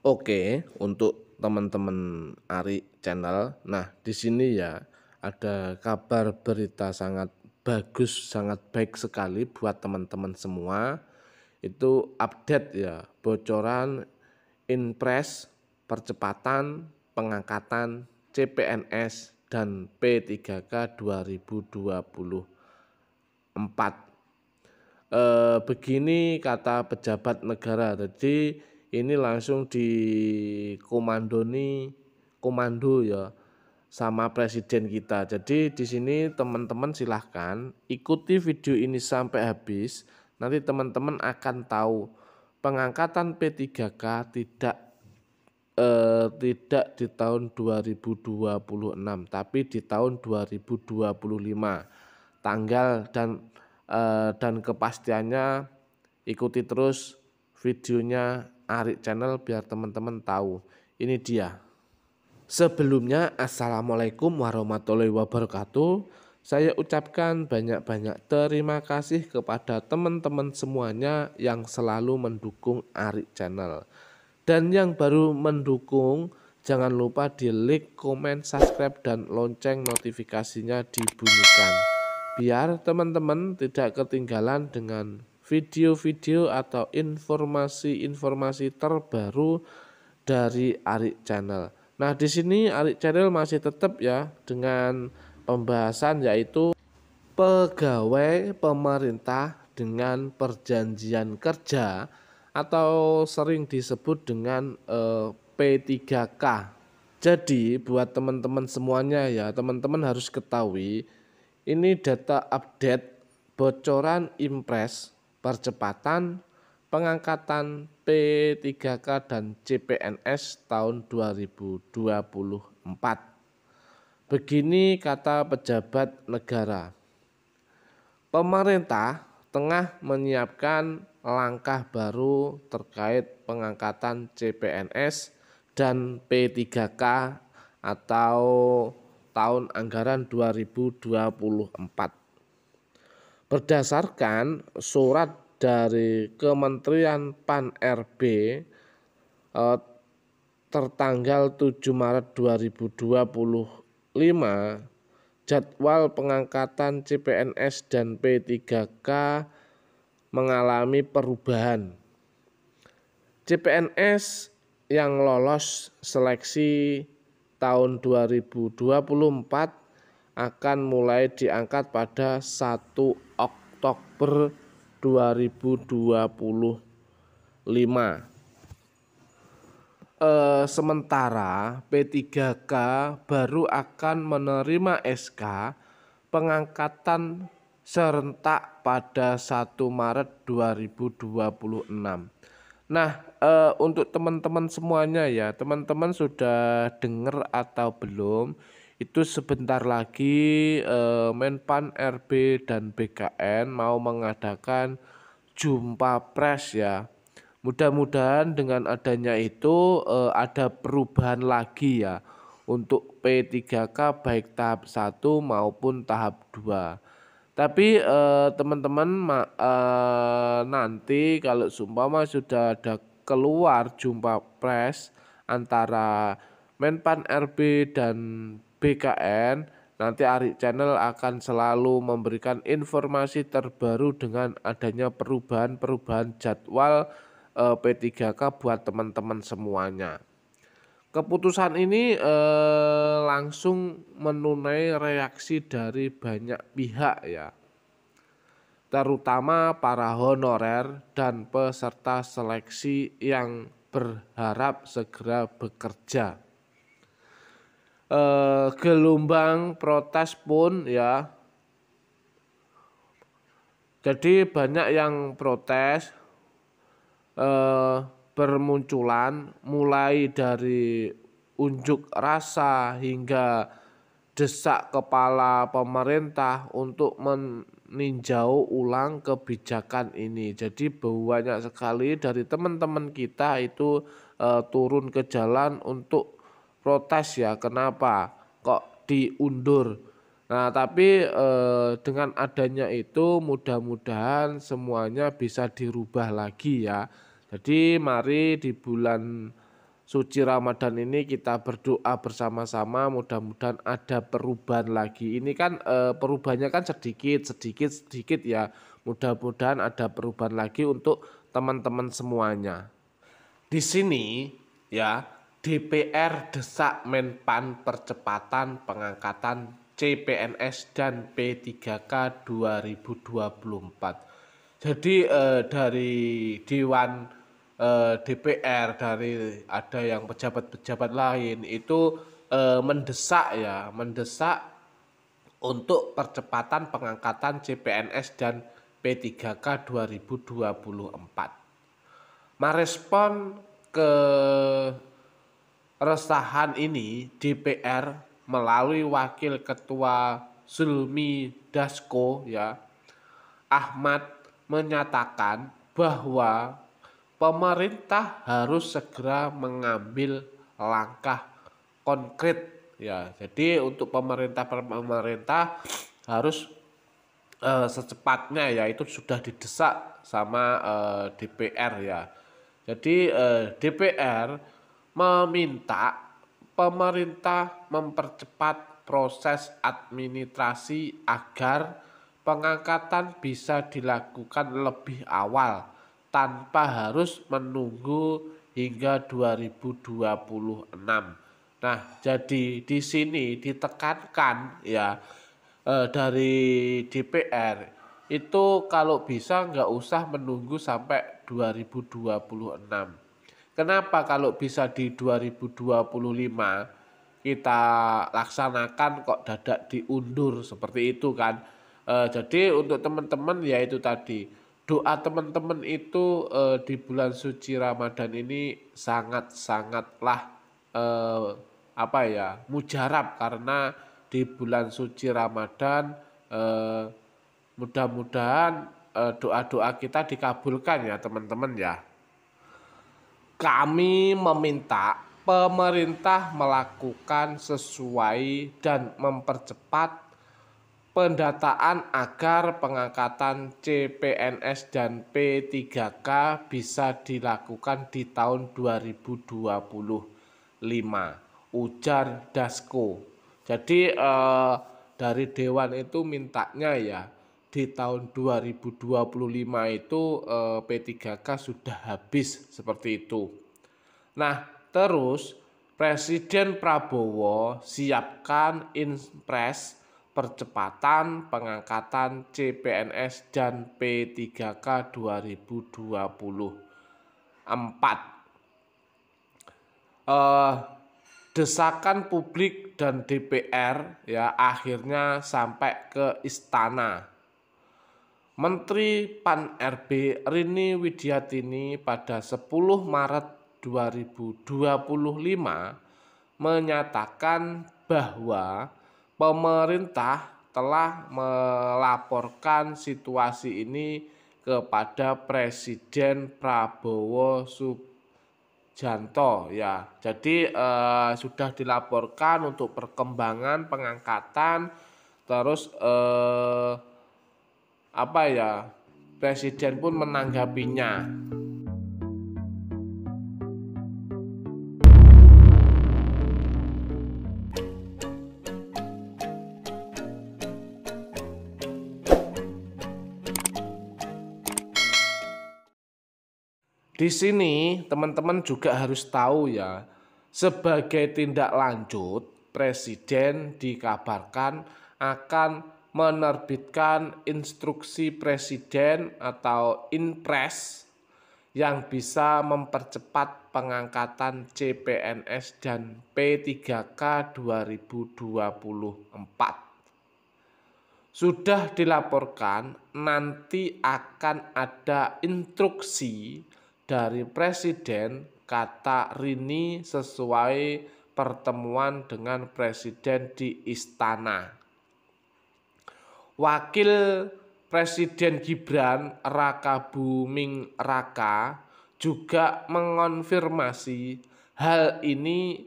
Oke, untuk teman-teman Ari Channel. Nah, di sini ya ada kabar berita sangat bagus, sangat baik sekali buat teman-teman semua. Itu update ya, bocoran Inpres percepatan pengangkatan CPNS dan P3K 2024. Begini kata pejabat negara. Jadi ini langsung komando ya sama presiden kita. Jadi di sini teman-teman silahkan ikuti video ini sampai habis. Nanti teman-teman akan tahu pengangkatan P3K tidak di tahun 2026 tapi di tahun 2025. Tanggal dan kepastiannya ikuti terus videonya Ari Channel biar teman-teman tahu. Ini dia. Sebelumnya assalamualaikum warahmatullahi wabarakatuh. Saya ucapkan banyak-banyak terima kasih kepada teman-teman semuanya yang selalu mendukung Ari Channel. Dan yang baru mendukung, jangan lupa di like, komen, subscribe, dan lonceng notifikasinya dibunyikan. Biar teman-teman tidak ketinggalan dengan video-video atau informasi-informasi terbaru dari Ari Channel. Nah, di sini Ari Channel masih tetap ya dengan pembahasan yaitu pegawai pemerintah dengan perjanjian kerja atau sering disebut dengan P3K. Jadi buat teman-teman semuanya ya, teman-teman harus ketahui ini data update bocoran Inpres percepatan pengangkatan P3K dan CPNS tahun 2024. Begini kata pejabat negara. Pemerintah tengah menyiapkan langkah baru terkait pengangkatan CPNS dan P3K atau tahun anggaran 2024. Berdasarkan surat dari Kementerian Pan-RB tertanggal 7 Maret 2025, jadwal pengangkatan CPNS dan P3K mengalami perubahan. CPNS yang lolos seleksi tahun 2024 akan mulai diangkat pada 1 Oktober 2025. Sementara P3K baru akan menerima SK pengangkatan serentak pada 1 Maret 2026. Nah, untuk teman-teman semuanya ya, teman-teman sudah dengar atau belum? Itu sebentar lagi Menpan RB dan BKN mau mengadakan jumpa pers ya. Mudah-mudahan dengan adanya itu ada perubahan lagi ya untuk P3K baik tahap 1 maupun tahap 2. Tapi teman-teman nanti kalau seumpama sudah ada keluar jumpa pers antara Menpan RB dan BKN, nanti Ari Channel akan selalu memberikan informasi terbaru dengan adanya perubahan-perubahan jadwal P3K buat teman-teman semuanya. Keputusan ini langsung menunai reaksi dari banyak pihak ya, terutama para honorer dan peserta seleksi yang berharap segera bekerja. Gelombang protes pun ya, jadi banyak yang protes bermunculan mulai dari unjuk rasa hingga desak kepala pemerintah untuk meninjau ulang kebijakan ini. Jadi banyak sekali dari teman-teman kita itu turun ke jalan untuk protes ya, kenapa kok diundur. Nah, tapi dengan adanya itu mudah-mudahan semuanya bisa dirubah lagi ya. Jadi mari di bulan suci Ramadan ini kita berdoa bersama-sama, mudah-mudahan ada perubahan lagi. Ini kan perubahannya kan sedikit ya. Mudah-mudahan ada perubahan lagi untuk teman-teman semuanya. Di sini ya, DPR desak Menpan percepatan pengangkatan CPNS dan P3K 2024. Jadi dari Dewan DPR, dari ada yang pejabat-pejabat lain itu mendesak untuk percepatan pengangkatan CPNS dan P3K 2024. Merespon keresahan ini, DPR melalui Wakil Ketua Zulmi Dasko ya, Ahmad menyatakan bahwa pemerintah harus segera mengambil langkah konkret ya. Jadi untuk pemerintah harus secepatnya ya, itu sudah didesak sama DPR ya. Jadi DPR meminta pemerintah mempercepat proses administrasi agar pengangkatan bisa dilakukan lebih awal tanpa harus menunggu hingga 2026. Nah, jadi di sini ditekankan ya dari DPR itu kalau bisa nggak usah menunggu sampai 2026. Kenapa kalau bisa di 2025 kita laksanakan kok dadak diundur seperti itu kan? Jadi untuk teman-teman ya itu tadi, doa teman-teman itu di bulan suci Ramadan ini sangat-sangatlah mujarab, karena di bulan suci Ramadan mudah-mudahan doa-doa kita dikabulkan ya teman-teman ya. Kami meminta pemerintah melakukan sesuai dan mempercepat pendataan agar pengangkatan CPNS dan P3K bisa dilakukan di tahun 2025, ujar Dasko. Jadi dari Dewan itu mintanya ya di tahun 2025 itu P3K sudah habis seperti itu. Nah, terus Presiden Prabowo siapkan impres percepatan pengangkatan CPNS dan P3K 2024. Desakan publik dan DPR ya akhirnya sampai ke istana. Menteri Pan-RB Rini Widiatini pada 10 Maret 2025 menyatakan bahwa pemerintah telah melaporkan situasi ini kepada Presiden Prabowo Subianto ya. Jadi sudah dilaporkan untuk perkembangan pengangkatan, terus Presiden pun menanggapinya. Di sini teman-teman juga harus tahu ya, sebagai tindak lanjut Presiden dikabarkan akan menerbitkan instruksi Presiden atau Inpres yang bisa mempercepat pengangkatan CPNS dan P3K 2024. Sudah dilaporkan nanti akan ada instruksi dari Presiden, kata Rini sesuai pertemuan dengan Presiden di istana. Wakil Presiden Gibran Rakabuming Raka juga mengonfirmasi hal ini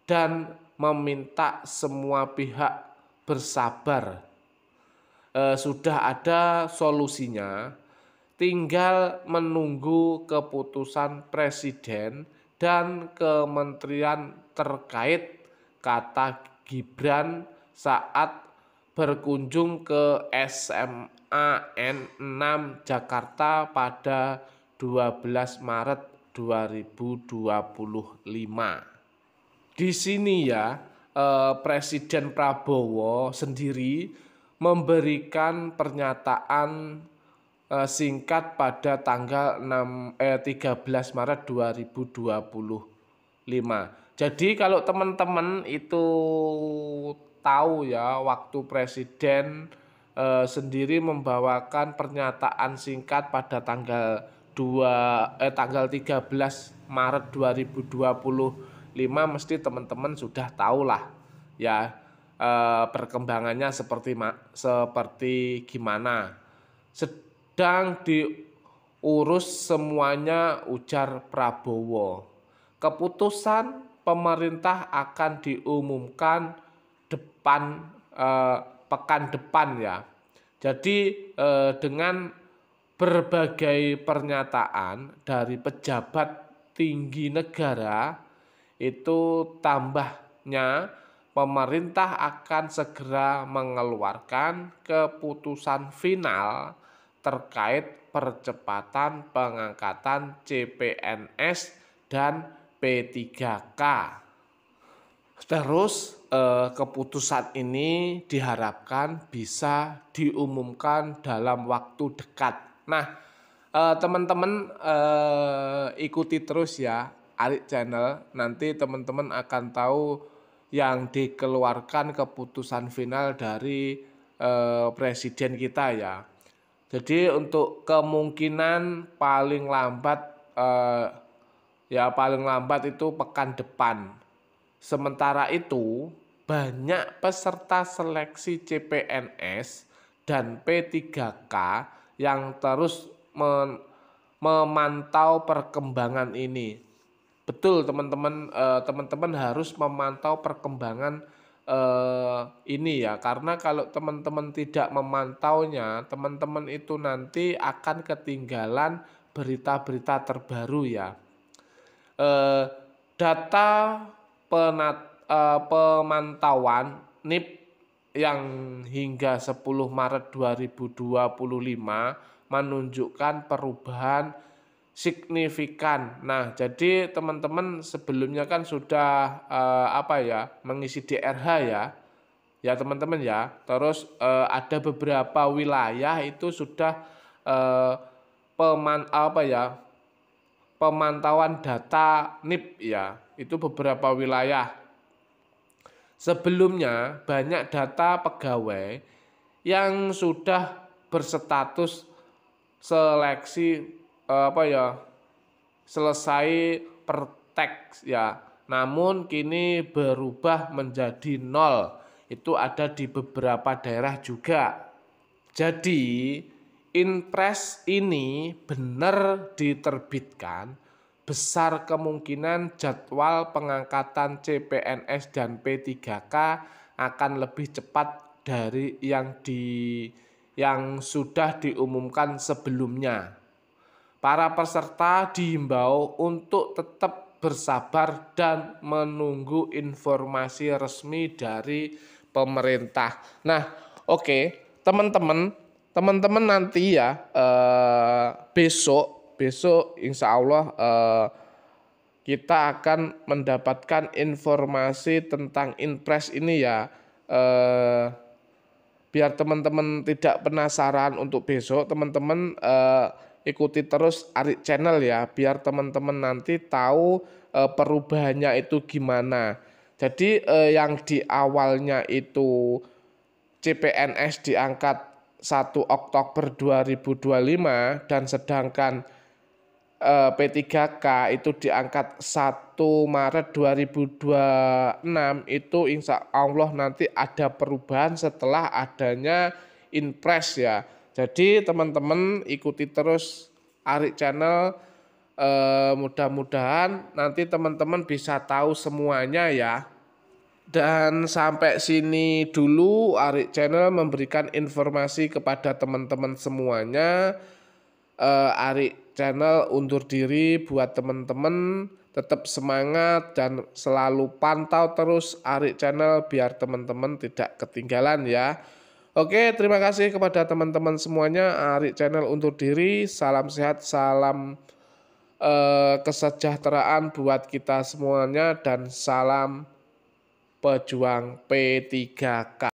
dan meminta semua pihak bersabar. Sudah ada solusinya, tinggal menunggu keputusan Presiden dan kementerian terkait, kata Gibran saat berkunjung ke SMA N6 Jakarta pada 12 Maret 2025. Di sini ya, Presiden Prabowo sendiri memberikan pernyataan singkat pada tanggal 13 Maret 2025. Jadi kalau teman-teman itu tahu ya, waktu Presiden sendiri membawakan pernyataan singkat pada tanggal 13 Maret 2025, mesti teman-teman sudah tahu lah ya, perkembangannya seperti gimana. Sedang diurus semuanya, ujar Prabowo. Keputusan pemerintah akan diumumkan pekan depan ya. Jadi dengan berbagai pernyataan dari pejabat tinggi negara itu, tambahnya pemerintah akan segera mengeluarkan keputusan final terkait percepatan pengangkatan CPNS dan P3K. Terus keputusan ini diharapkan bisa diumumkan dalam waktu dekat. Nah, teman-teman ikuti terus ya Arik Channel, nanti teman-teman akan tahu yang dikeluarkan keputusan final dari presiden kita ya. Jadi untuk kemungkinan paling lambat itu pekan depan. Sementara itu banyak peserta seleksi CPNS dan P3K yang terus memantau perkembangan ini. Betul teman-teman, teman-teman harus memantau perkembangan ini ya, karena kalau teman-teman tidak memantaunya, teman-teman itu nanti akan ketinggalan berita-berita terbaru ya. Data pemantauan NIP yang hingga 10 Maret 2025 menunjukkan perubahan signifikan. Nah, jadi teman-teman sebelumnya kan sudah mengisi DRH ya teman-teman ya. Terus ada beberapa wilayah itu sudah pemantauan data NIP ya. Itu beberapa wilayah. Sebelumnya banyak data pegawai yang sudah berstatus seleksi selesai perteks ya, namun kini berubah menjadi 0. Itu ada di beberapa daerah juga. Jadi Inpres ini benar diterbitkan, besar kemungkinan jadwal pengangkatan CPNS dan P3K akan lebih cepat dari yang sudah diumumkan sebelumnya. Para peserta dihimbau untuk tetap bersabar dan menunggu informasi resmi dari pemerintah. Nah, oke, teman-teman nanti ya, besok insya Allah kita akan mendapatkan informasi tentang Inpres ini ya. Biar teman-teman tidak penasaran untuk besok, teman-teman ikuti terus Arik Channel ya, biar teman-teman nanti tahu perubahannya itu gimana. Jadi yang di awalnya itu CPNS diangkat 1 Oktober 2025 dan sedangkan P3K itu diangkat 1 Maret 2026, itu insya Allah nanti ada perubahan setelah adanya Inpres ya. Jadi teman-teman ikuti terus Arik Channel, mudah-mudahan nanti teman-teman bisa tahu semuanya ya. Dan sampai sini dulu Arik Channel memberikan informasi kepada teman-teman semuanya. Arik Channel undur diri, buat teman-teman Tetap semangat dan selalu pantau terus Arik Channel biar teman-teman tidak ketinggalan ya. Oke, terima kasih kepada teman-teman semuanya. Arik Channel undur diri. Salam sehat, salam kesejahteraan buat kita semuanya dan salam pejuang P3K.